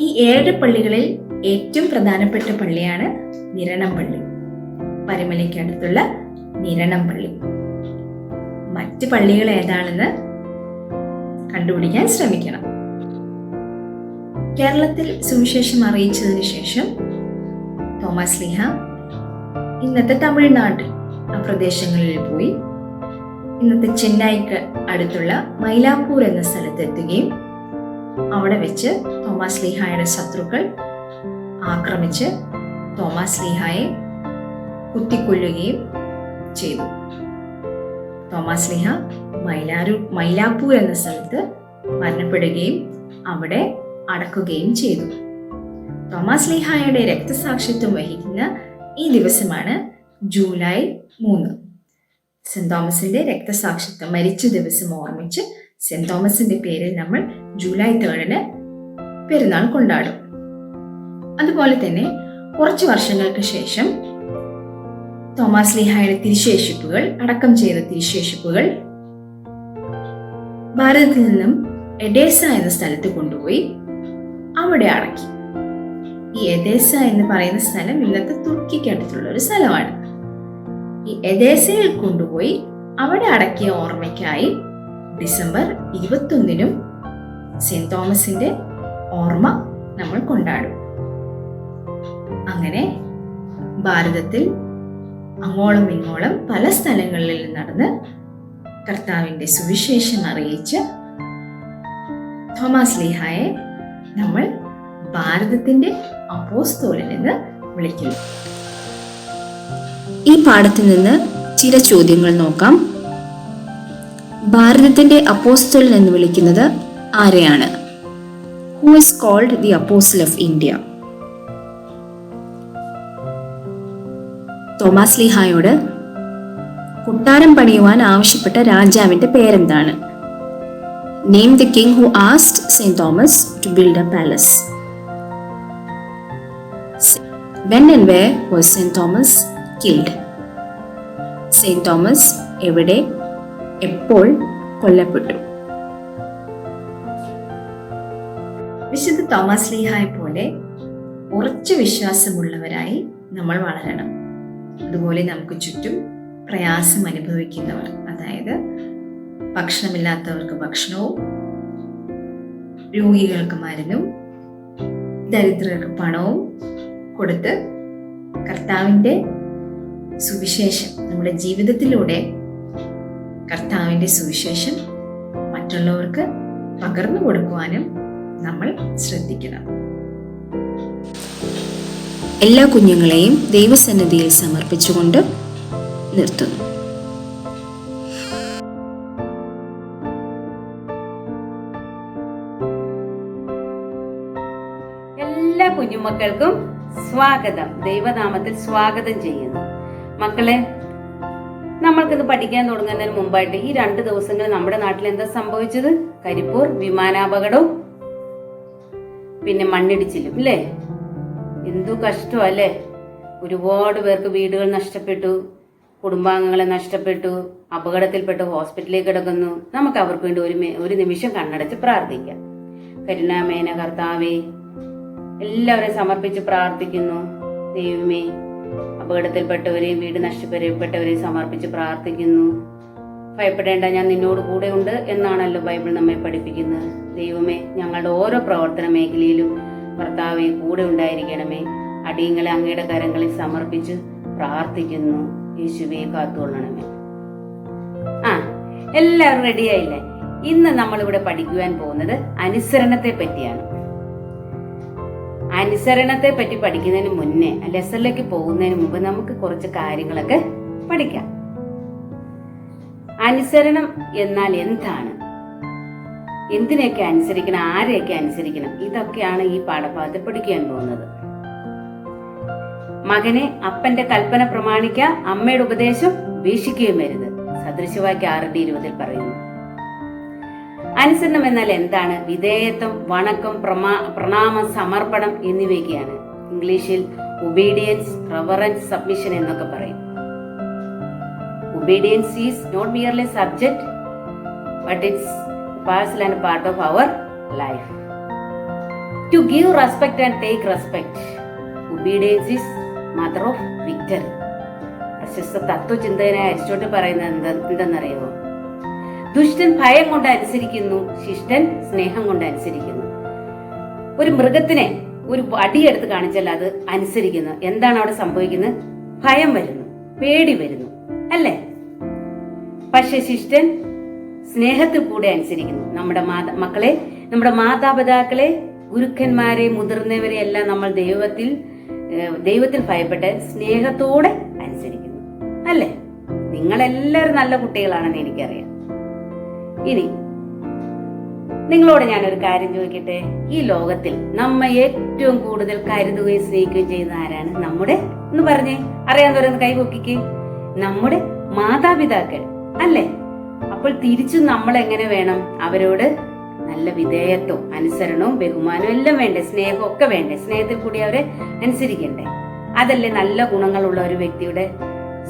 ഈ 7 പള്ളികളിൽ ഏറ്റവും പ്രധാനപ്പെട്ട പള്ളിയാണ് നിരണം പള്ളി, പരുമലയ്ക്കടുത്തുള്ള നിരണം പള്ളി. മറ്റ് പള്ളികൾ ഏതാണെന്ന് കണ്ടുപിടിക്കാൻ ശ്രമിക്കണം. കേരളത്തിൽ സുവിശേഷം അറിയിച്ചതിന് ശേഷം തോമസ് ലീഹ ഇന്നത്തെ തമിഴ്നാട് ആ പ്രദേശങ്ങളിൽ പോയി ഇന്നത്തെ ചെന്നൈക്ക് അടുത്തുള്ള മൈലാപ്പൂർ എന്ന സ്ഥലത്ത് എത്തുകയും അവിടെ വെച്ച് തോമസ് ലീഹായുടെ ശത്രുക്കൾ ആക്രമിച്ച് തോമസ് ലീഹായെ കുത്തിക്കൊല്ലുകയും ചെയ്തു. തോമസ് ലീഹ മൈലാപ്പൂർ എന്ന സ്ഥലത്ത് മരണപ്പെടുകയും അവിടെ അടക്കുകയും ചെയ്തു. തോമസ് ലീഹായുടെ രക്തസാക്ഷിത്വം വഹിക്കുന്ന ഈ ദിവസമാണ് ജൂലൈ 3. സെന്റ് തോമസിന്റെ രക്തസാക്ഷിത്വം മരിച്ച ദിവസം ഓർമ്മിച്ച് സെന്റ് തോമസിന്റെ പേരിൽ നമ്മൾ ജൂലൈ 3 പെരുന്നാൾ കൊണ്ടാടും. അതുപോലെ തന്നെ കുറച്ച് വർഷങ്ങൾക്ക് ശേഷം തോമസ് ലീഹായുടെ തിരുശേഷിപ്പുകൾ, അടക്കം ചെയ്ത തിരുശേഷിപ്പുകൾ ഭാരതത്തിൽ നിന്നും എഡേസ എന്ന സ്ഥലത്ത് കൊണ്ടുപോയി അവിടെ അടക്കി. ഈ എദേസ എന്ന് പറയുന്ന സ്ഥലം ഇന്നത്തെ തുർക്കിക്ക് അടുത്തുള്ള ഒരു സ്ഥലമാണ്. ഈ എദേസയിൽ കൊണ്ടുപോയി അവിടെ അടക്കിയ ഓർമ്മയ്ക്കായി ഡിസംബർ 21 സെന്റ് തോമസിന്റെ ഓർമ്മ നമ്മൾ കൊണ്ടാടും. അങ്ങനെ ഭാരതത്തിൽ അങ്ങോളം ഇങ്ങോളം പല സ്ഥലങ്ങളിൽ നടന്ന് കർത്താവിന്റെ സുവിശേഷം അറിയിച്ച് തോമസ് ലീഹായെ നമ്മൾ ഭാരതത്തിന്റെ അപ്പോസ്തലൻ എന്ന് വിളിക്കുന്നു. ഈ പാഠത്തിൽ നിന്ന് ചില ചോദ്യങ്ങൾ നോക്കാം. ഭാരതത്തിന്റെ അപ്പോസ്തലൻ എന്ന് വിളിക്കുന്നത് ആരെയാണ്? Who is called the apostle of India? Thomas ലീഹായോട് കൊട്ടാരം പണിയുവാൻ ആവശ്യപ്പെട്ട രാജാവിന്റെ പേരെന്താണ്? Name the king who asked Saint Thomas to build a palace. When and where was Saint Thomas killed? Saint Thomas എവിടെ, എപ്പോൾ കൊല്ലപ്പെട്ടു? വിശുദ്ധ തോമസ് ലീഹായെ പോലെ ഉറച്ച വിശ്വാസമുള്ളവരായി നമ്മൾ വളരണം. അതുപോലെ നമുക്ക് ചുറ്റും പ്രയാസം അനുഭവിക്കുന്നവർ, അതായത് ഭക്ഷണമില്ലാത്തവർക്ക് ഭക്ഷണവും, രോഗികൾക്ക് മരുന്നും, ദരിദ്രർക്ക് പണവും കൊടുത്ത് കർത്താവിൻ്റെ സുവിശേഷം നമ്മുടെ ജീവിതത്തിലൂടെ കർത്താവിൻ്റെ സുവിശേഷം മറ്റുള്ളവർക്ക് പകർന്നു കൊടുക്കുവാനും നമ്മൾ ശ്രദ്ധിക്കണം. എല്ലാ കുഞ്ഞുങ്ങളെയും ദൈവസന്നിധിയിൽ സമർപ്പിച്ചുകൊണ്ട് നിർത്തുന്നു. എല്ലാ കുഞ്ഞുമക്കൾക്കും സ്വാഗതം, ദൈവനാമത്തിൽ സ്വാഗതം ചെയ്യുന്നു. മക്കളെ, നമ്മൾക്കിത് പഠിക്കാൻ തുടങ്ങുന്നതിന് മുമ്പായിട്ട് ഈ 2 ദിവസങ്ങൾ നമ്മുടെ നാട്ടിൽ എന്താ സംഭവിച്ചത്? കരിപ്പൂർ വിമാനാപകടവും പിന്നെ മണ്ണിടിച്ചിലും അല്ലേ? എന്തു കഷ്ടം അല്ലേ? ഒരുപാട് പേർക്ക് വീടുകൾ നഷ്ടപ്പെട്ടു, കുടുംബാംഗങ്ങളെ നഷ്ടപ്പെട്ടു, അപകടത്തിൽപ്പെട്ട് ഹോസ്പിറ്റലിൽ കിടക്കുന്നു. നമുക്ക് അവർക്ക് വേണ്ടി ഒരു നിമിഷം കണ്ണടച്ച് പ്രാർത്ഥിക്കാം. കരുണാമേന കർത്താവേ, എല്ലാവരെയും സമർപ്പിച്ച് പ്രാർത്ഥിക്കുന്നു. ദൈവമേ, അപകടത്തിൽപ്പെട്ടവരെയും വീട് നഷ്ടപ്പെട്ടവരെയും സമർപ്പിച്ച് പ്രാർത്ഥിക്കുന്നു. ഭയപ്പെടേണ്ട, ഞാൻ നിന്നോട് കൂടെ ഉണ്ട് എന്നാണല്ലോ ബൈബിൾ നമ്മെ പഠിപ്പിക്കുന്നത്. ദൈവമേ, ഞങ്ങളുടെ ഓരോ പ്രവർത്തന മേഖലയിലും കർത്താവെ കൂടെ ഉണ്ടായിരിക്കണമേ. അടിയങ്ങളെ അങ്ങയുടെ കരങ്ങളിൽ സമർപ്പിച്ച് പ്രാർത്ഥിക്കുന്നു. യേശുവേ, കാത്തുകൊള്ളണമേ. എല്ലാവരും റെഡിയായില്ലേ? ഇന്ന് നമ്മളിവിടെ പഠിക്കുവാൻ പോകുന്നത് അനുസരണത്തെ പറ്റിയാണ്. അനുസരണത്തെ പറ്റി പഠിക്കുന്നതിന് മുന്നേ, ലെസണിലേക്ക് പോകുന്നതിന് മുമ്പ് നമുക്ക് കുറച്ച് കാര്യങ്ങളൊക്കെ പഠിക്കാം. അനുസരണം എന്നാൽ എന്താണ്? എന്തിനെയൊക്കെ അനുസരിക്കണം? ആരെയൊക്കെ അനുസരിക്കണം? ഇതൊക്കെയാണ് ഈ പാഠഭാഗത്ത് പഠിക്കാൻ പോകുന്നത്. മകനെ അപ്പന്റെ കൽപ്പന പ്രമാണിക്ക, അമ്മയുടെ ഉപദേശം ഉപേക്ഷിക്കുകയും വരുത്. സദൃശവാക്യം 6:20 പറയുന്നു. അനുസരണം എന്നാൽ എന്താണ്? വിധേയത്വം, വണക്കം, പ്രണാമം, സമർപ്പണം എന്നിവയൊക്കെയാണ്. ഇംഗ്ലീഷിൽ ഒബീഡിയൻസ്, റെവറൻസ്, സബ്മിഷൻ എന്നൊക്കെ പറയും. Obedience is not merely subject, but it's parcel and part of our life. To give respect and take respect. Obedience is mother of victory. പ്രശസ്ത തത്വചിന്തകനായ അരിസ്റ്റോട്ടിൽ പറയുന്നത് എന്തെന്നറിയുമോ? ദുഷ്ടൻ ഭയം കൊണ്ട് അനുസരിക്കുന്നു, ശിഷ്ടൻ സ്നേഹം കൊണ്ട് അനുസരിക്കുന്നു. ഒരു മൃഗത്തിനെ ഒരു വടിയെടുത്ത് കാണിച്ചാൽ അത് അനുസരിക്കുന്നു. എന്താണ് അവിടെ സംഭവിക്കുന്നത്? ഭയം വരുന്നു, പേടി വരുന്നു, അല്ലേ? പക്ഷെ ശിഷ്ടൻ സ്നേഹത്തിൽ കൂടെ അനുസരിക്കുന്നു. നമ്മുടെ മക്കളെ, നമ്മുടെ മാതാപിതാക്കളെ, ഗുരുക്കന്മാരെ, മുതിർന്നവരെ എല്ലാം നമ്മൾ ദൈവത്തിൽ ഭയപ്പെട്ട് സ്നേഹത്തോടെ അനുസരിക്കുന്നു, അല്ലേ? നിങ്ങളെല്ലാവരും നല്ല കുട്ടികളാണെന്ന് എനിക്കറിയാം. ഇനി നിങ്ങളോട് ഞാനൊരു കാര്യം ചോദിക്കട്ടെ. ഈ ലോകത്തിൽ നമ്മെ ഏറ്റവും കൂടുതൽ കരുതുകയും സ്നേഹിക്കുകയും ചെയ്യുന്ന ആരാണ്? ഒന്ന് പറഞ്ഞേ, അറിയാവുന്നവരൊന്ന് കൈപൊക്കിക്ക്. നമ്മുടെ മാതാപിതാക്കൾ, അല്ലേ? അപ്പോൾ തിരിച്ചും നമ്മൾ എങ്ങനെ വേണം? അവരോട് നല്ല വിധേയത്വം, അനുസരണവും ബഹുമാനവും എല്ലാം വേണ്ടേ? സ്നേഹവും ഒക്കെ വേണ്ടേ? സ്നേഹത്തിൽ കൂടി അവരെ അനുസരിക്കണ്ടേ? അതല്ലേ നല്ല ഗുണങ്ങളുള്ള ഒരു വ്യക്തിയുടെ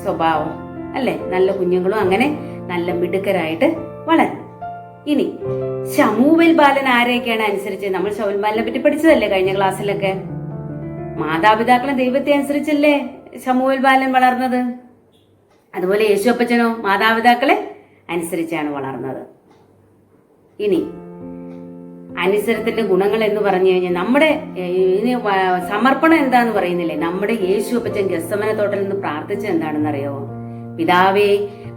സ്വഭാവം, അല്ലേ? നല്ല കുഞ്ഞുങ്ങളും അങ്ങനെ നല്ല മിടുക്കരായിട്ട് വളരും. ഇനി ശമൂവേൽ ബാലൻ ആരെയൊക്കെയാണ് അനുസരിച്ചത്? നമ്മൾ ശമൂവേൽ ബാലനെ പറ്റി പഠിച്ചതല്ലേ കഴിഞ്ഞ ക്ലാസ്സിലൊക്കെ? മാതാപിതാക്കളെ ദൈവത്തെ അനുസരിച്ചല്ലേ ശമൂവേൽ ബാലൻ വളർന്നത്. അതുപോലെ യേശു അപ്പച്ചനോ മാതാപിതാക്കളെ അനുസരിച്ചാണ് വളർന്നത്. ഇനി അനുസരണത്തിന്റെ ഗുണങ്ങൾ എന്ന് പറഞ്ഞു കഴിഞ്ഞാൽ നമ്മുടെ സമർപ്പണം എന്താന്ന് പറയുന്നില്ലേ? നമ്മുടെ യേശു അപ്പച്ചൻ ഗെത്സമന തോട്ടത്തിൽ നിന്ന് പ്രാർത്ഥിച്ചത് എന്താണെന്ന് അറിയാമോ? പിതാവേ,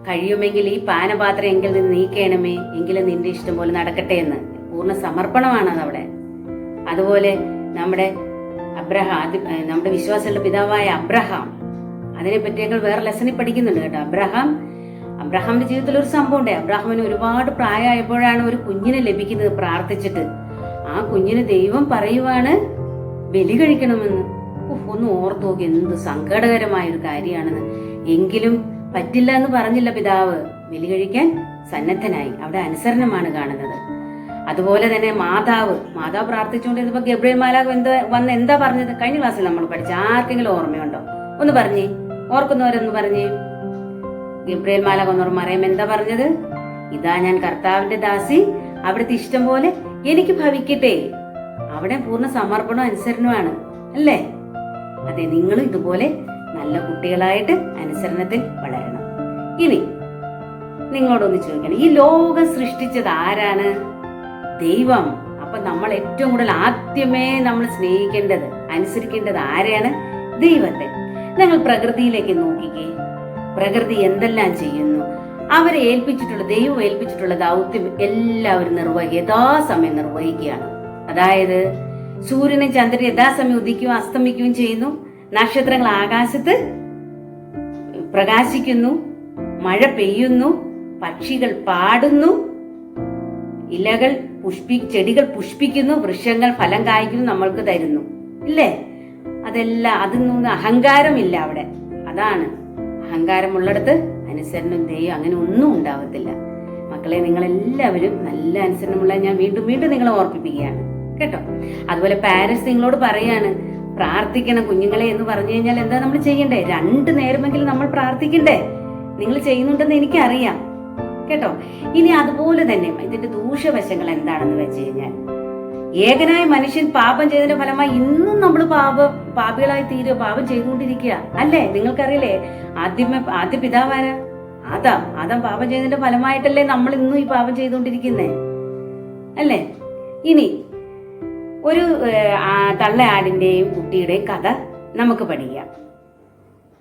കഴിയുമെങ്കിൽ ഈ പാനപാത്രം എങ്കിൽ നിന്ന് നീക്കണമേ, എങ്കിലും നിന്റെ ഇഷ്ടം പോലെ നടക്കട്ടെ എന്ന്. പൂർണ്ണ സമർപ്പണമാണത് അവിടെ. അതുപോലെ നമ്മുടെ നമ്മുടെ വിശ്വാസമുള്ള പിതാവായ അബ്രഹാം, അതിനെ പറ്റി ഞങ്ങൾ വേറെ ലെസണിൽ പഠിക്കുന്നുണ്ട് കേട്ടോ. അബ്രഹാമിന്റെ ജീവിതത്തിൽ ഒരു സംഭവം ഉണ്ട്. അബ്രഹാമിന് ഒരുപാട് പ്രായമായപ്പോഴാണ് ഒരു കുഞ്ഞിനെ ലഭിക്കുന്നത് പ്രാർത്ഥിച്ചിട്ട്. ആ കുഞ്ഞിന് ദൈവം പറയുവാണ് ബലി കഴിക്കണമെന്ന്. ഒന്ന് ഓർത്തു നോക്കി, എന്ത് സങ്കടകരമായ ഒരു കാര്യമാണെന്ന്. എങ്കിലും പറ്റില്ല എന്ന് പറഞ്ഞില്ല പിതാവ്, ബലി കഴിക്കാൻ സന്നദ്ധനായി. അവിടെ അനുസരണമാണ് കാണുന്നത്. അതുപോലെ തന്നെ മാതാവ് പ്രാർത്ഥിച്ചുകൊണ്ടിരുന്നപ്പോ ഗബ്രിയേൽ മാലാഖ് വന്ന് എന്താ പറഞ്ഞത്? കഴിഞ്ഞ ക്ലാസ്സിൽ നമ്മൾ പഠിച്ച, ആർക്കെങ്കിലും ഓർമ്മയുണ്ടോ? ഒന്ന് പറഞ്ഞേ, ഓർക്കുന്നവരൊന്ന് പറഞ്ഞേ. ഗബ്രിയേൽ മാലാഖ് ഒന്നോർ മറിയം എന്താ പറഞ്ഞത്? ഇതാ ഞാൻ കർത്താവിന്റെ ദാസി, അവിടുത്തെ ഇഷ്ടം പോലെ എനിക്ക് ഭവിക്കട്ടെ. അവിടെ പൂർണ്ണ സമർപ്പണവും അനുസരണമാണ്, അല്ലേ? അതെ, നിങ്ങളും ഇതുപോലെ നല്ല കുട്ടികളായിട്ട് അനുസരണത്തിൽ വളരണം. ഇനി നിങ്ങളോടൊന്ന് ചോദിക്കണം, ഈ ലോകം സൃഷ്ടിച്ചത് ആരാണ്? ദൈവം. അപ്പൊ നമ്മൾ ഏറ്റവും കൂടുതൽ ആദ്യമേ നമ്മൾ സ്നേഹിക്കേണ്ടത്, അനുസരിക്കേണ്ടത് ആരെയാണ്? ദൈവത്തെ. ഞങ്ങൾ പ്രകൃതിയിലേക്ക് നോക്കിക്കേ. പ്രകൃതി എന്തെല്ലാം ചെയ്യുന്നു? ദൈവം ഏൽപ്പിച്ചിട്ടുള്ള ദൗത്യം എല്ലാവരും യഥാസമയം നിർവഹിക്കുകയാണ്. അതായത് സൂര്യനും ചന്ദ്രനും യഥാസമയം ഉദിക്കുകയും അസ്തമിക്കുകയും ചെയ്യുന്നു. നക്ഷത്രങ്ങൾ ആകാശത്ത് പ്രകാശിക്കുന്നു, മഴ പെയ്യുന്നു, പക്ഷികൾ പാടുന്നു, ചെടികൾ പുഷ്പിക്കുന്നു, വൃക്ഷങ്ങൾ ഫലം കായ്ക്കുന്നു, നമ്മൾക്ക് തരുന്നു, ഇല്ലേ? അതൊന്നും അഹങ്കാരമില്ല അവിടെ. അതാണ് അഹങ്കാരമുള്ളിടത്ത് അനുസരണം, ദൈവം അങ്ങനെ ഒന്നും ഉണ്ടാവത്തില്ല. മക്കളെ, നിങ്ങളെല്ലാവരും നല്ല അനുസരണമുള്ള ഞാൻ വീണ്ടും വീണ്ടും നിങ്ങളെ ഓർപ്പിപ്പിക്കുകയാണ് കേട്ടോ. അതുപോലെ പാരന്റ്സ് നിങ്ങളോട് പറയാണ്, പ്രാർത്ഥിക്കണം കുഞ്ഞുങ്ങളെ എന്ന് പറഞ്ഞു കഴിഞ്ഞാൽ എന്താ നമ്മൾ ചെയ്യണ്ടേ? 2 നേരമെങ്കിലും നമ്മൾ പ്രാർത്ഥിക്കണ്ടേ? നിങ്ങൾ ചെയ്യുന്നുണ്ടെന്ന് എനിക്കറിയാം കേട്ടോ. ഇനി അതുപോലെ തന്നെ ഇതിന്റെ ദൂഷ്യവശങ്ങൾ എന്താണെന്ന് വെച്ച് കഴിഞ്ഞാൽ, ഏകനായ മനുഷ്യൻ പാപം ചെയ്തതിന്റെ ഫലമായി ഇന്നും നമ്മൾ പാപികളായി തീരുക, പാപം ചെയ്തുകൊണ്ടിരിക്കുക, അല്ലേ? നിങ്ങൾക്കറിയില്ലേ ആദ്യ പിതാവാരാ? ആദാം പാപം ചെയ്തതിന്റെ ഫലമായിട്ടല്ലേ നമ്മൾ ഇന്നും ഈ പാപം ചെയ്തുകൊണ്ടിരിക്കുന്നേ, അല്ലേ? ഇനി ഒരു തള്ളയാടിന്റെയും കുട്ടിയുടെയും കഥ നമുക്ക് പഠിക്കാം.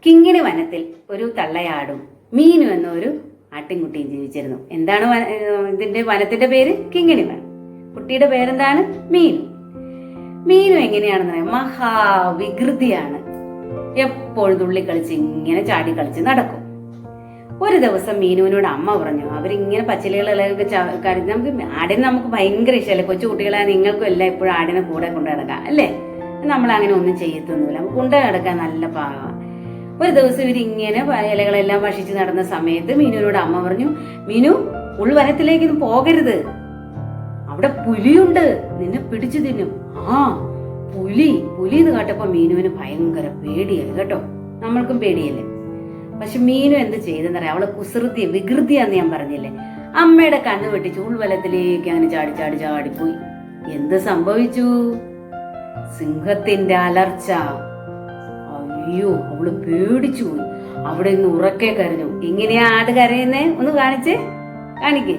കിങ്ങിണി വനത്തിൽ ഒരു തള്ളയാടും മീനു എന്ന ഒരു ആട്ടിൻകുട്ടിയും ജീവിച്ചിരുന്നു. എന്താണ് ഇതിന്റെ വനത്തിന്റെ പേര്? കിങ്ങിണി വനം. കുട്ടിയുടെ പേരെന്താണ്? മീനു. മീനു എങ്ങനെയാണെന്ന് പറയാം, മഹാവികൃതിയാണ്. എപ്പോഴും തുള്ളിക്കളിച്ച് ഇങ്ങനെ ചാടി കളിച്ച് നടക്കും. ഒരു ദിവസം മീനുവിനോട് അമ്മ പറഞ്ഞു, അവരിങ്ങനെ പച്ചിലകളൊക്കെ നമുക്ക് ആടിനെ നമുക്ക് ഭയങ്കര ഇഷ്ടമല്ലേ? കൊച്ചു കുട്ടികളെ നിങ്ങൾക്കും എല്ലാം എപ്പോഴും ആടിനെ കൂടെ കൊണ്ടു നടക്കാം, അല്ലേ? നമ്മളങ്ങനെ ഒന്നും ചെയ്യത്തൊന്നുമില്ല. നമുക്ക് ഉണ്ട കിടക്കാൻ നല്ല പാകമാണ്. ഒരു ദിവസം ഇവരിങ്ങനെ ഇലകളെല്ലാം ഭക്ഷിച്ച് നടന്ന സമയത്ത് മീനുവിനോട് അമ്മ പറഞ്ഞു, മീനു ഉൾവനത്തിലേക്കൊന്നും പോകരുത്, അവിടെ പുലിയുണ്ട്, നിന്നെ പിടിച്ചു തിന്നും. ആ പുലി എന്ന് കേട്ടപ്പോ മീനുവിന് ഭയങ്കര പേടിയായി കേട്ടോ. നമ്മൾക്കും പേടിയല്ലേ. പക്ഷെ മീനു എന്ത് ചെയ്തെന്നറിയാം, അവളെ വികൃതിയാന്ന് ഞാൻ പറഞ്ഞില്ലേ. അമ്മയുടെ കണ്ണ് വെട്ടിച്ച് ഉൾവലത്തിലേക്ക് അങ്ങനെ ചാടിപ്പോയി. എന്ത് സംഭവിച്ചു? സിംഹത്തിന്റെ അലർച്ച. അയ്യോ, അവള് പേടിച്ചു പോയി. അവിടെ നിന്ന് ഉറക്കെ കരഞ്ഞു. എങ്ങനെയാ ആട് കരയുന്നേ? ഒന്ന് കാണിക്കേ.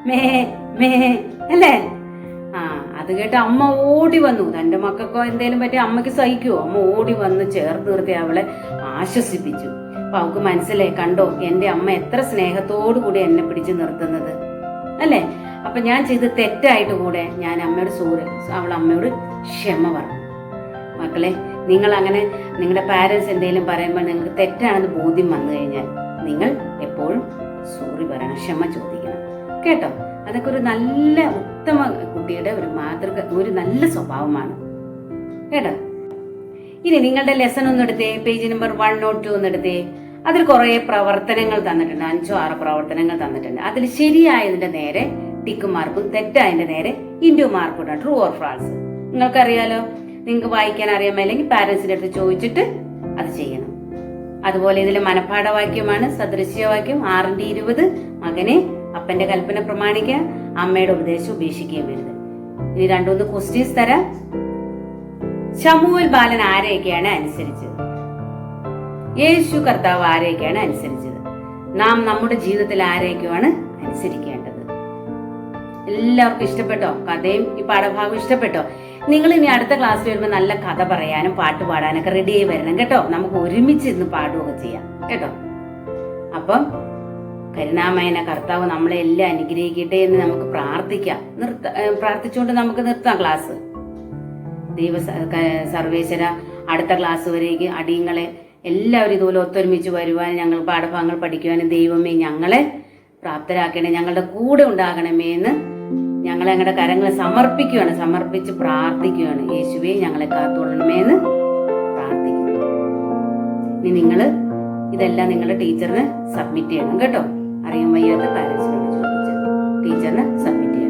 മേ മേ അല്ലേ? അത് കേട്ട് അമ്മ ഓടി വന്നു. തന്റെ മക്കൾക്കോ എന്തേലും പറ്റി അമ്മയ്ക്ക് സഹിക്കുവോ? അമ്മ ഓടി വന്ന് ചേർത്ത് നിർത്തി അവളെ ആശ്വസിപ്പിച്ചു. അപ്പൊ അവൾക്ക് മനസ്സിലായി, കണ്ടോ എന്റെ അമ്മ എത്ര സ്നേഹത്തോടു കൂടി എന്നെ പിടിച്ചു നിർത്തുന്നത് അല്ലേ. അപ്പൊ ഞാൻ ചെയ്ത് തെറ്റായിട്ട് കൂടെ ഞാൻ അവൾ അമ്മയോട് ക്ഷമ പറഞ്ഞു. മക്കളെ, നിങ്ങൾ അങ്ങനെ നിങ്ങളുടെ പാരന്റ്സ് എന്തെങ്കിലും പറയുമ്പോൾ നിങ്ങൾക്ക് തെറ്റാണെന്ന് ബോധ്യം വന്നു കഴിഞ്ഞാൽ നിങ്ങൾ എപ്പോഴും സോറി പറയണം, ക്ഷമ ചോദിക്കണം കേട്ടോ. അതൊക്കെ ഒരു നല്ല ഉത്തമ കുട്ടിയുടെ ഒരു നല്ല സ്വഭാവമാണ് കേട്ടോ. ഇനി നിങ്ങളുടെ ലെസൺ ഒന്ന് എടുത്തേ, പേജ് നമ്പർ 102 ഒന്ന് എടുത്തേ. അതിൽ കുറെ പ്രവർത്തനങ്ങൾ തന്നിട്ടുണ്ട്, 5-6 പ്രവർത്തനങ്ങൾ തന്നിട്ടുണ്ട്. അതിൽ ശരിയായതിന്റെ നേരെ ടിക്ക് മാർക്കും തെറ്റായതിന്റെ നേരെ ഇൻഡു മാർക്കും ഇടാം, ട്രൂ ഓർ ഫാൾസ്. നിങ്ങൾക്കറിയാലോ, നിങ്ങൾക്ക് വായിക്കാൻ അറിയാമല്ലെങ്കിൽ പാരന്റ്സിന്റെ അടുത്ത് ചോദിച്ചിട്ട് അത് ചെയ്യണം. അതുപോലെ ഇതിലെ മനഃപാഠവാക്യമാണ് സദൃശ്യവാക്യം 6:20. മകനെ, അപ്പന്റെ കൽപ്പന പ്രമാണിക്കുക, അമ്മയുടെ ഉപദേശം ഉപേക്ഷിക്കുകയും വരുത്. ഇനി 2-3 ക്വസ്റ്റ്യൻസ് തരാം. ശമൂവേൽ ബാലൻ ആരെയൊക്കെയാണ് അനുസരിച്ചത്? യേശു കർത്താവ് ആരെയൊക്കെയാണ് അനുസരിച്ചത്? നാം നമ്മുടെ ജീവിതത്തിൽ ആരെയൊക്കെയാണ് അനുസരിക്കേണ്ടത്? എല്ലാവർക്കും ഇഷ്ടപ്പെട്ടോ? കഥയും ഈ പാഠഭാഗം ഇഷ്ടപ്പെട്ടോ? നിങ്ങൾ ഇനി അടുത്ത ക്ലാസ്സിൽ വരുമ്പോൾ നല്ല കഥ പറയാനും പാട്ട് പാടാനൊക്കെ റെഡി ആയി വരണം കേട്ടോ. നമുക്ക് ഒരുമിച്ച് ഇന്ന് പാടുകയൊക്കെ ചെയ്യാം കേട്ടോ. അപ്പം കരുണാമയന കർത്താവ് നമ്മളെ എല്ലാം അനുഗ്രഹിക്കട്ടെ എന്ന് നമുക്ക് പ്രാർത്ഥിക്കാം. പ്രാർത്ഥിച്ചുകൊണ്ട് നമുക്ക് നിർത്താം ക്ലാസ്. സർവേശ്വര, അടുത്ത ക്ലാസ് വരേക്ക് അടിയങ്ങളെ എല്ലാവരും ഇതുപോലെ ഒത്തൊരുമിച്ച് വരുവാനും ഞങ്ങൾ പാഠഭാഗങ്ങൾ പഠിക്കുവാനും ദൈവമേ ഞങ്ങളെ പ്രാപ്തരാക്കണേ, ഞങ്ങളുടെ കൂടെ ഉണ്ടാകണമേ എന്ന് ഞങ്ങളുടെ കരങ്ങളെ സമർപ്പിച്ച് പ്രാർത്ഥിക്കുകയാണ്. യേശുവേ ഞങ്ങളെ കാത്തുകൊള്ളണമേ എന്ന് പ്രാർത്ഥിക്കുന്നു. ഇനി നിങ്ങൾ ഇതെല്ലാം നിങ്ങളുടെ ടീച്ചറിന് സബ്മിറ്റ് ചെയ്യണം കേട്ടോ. അറിയാൻ വയ്യാത്ത പാരന്റ്സിനോട് ചോദിച്ച് ടീച്ചറിന് സബ്മിറ്റ് ചെയ്യണം.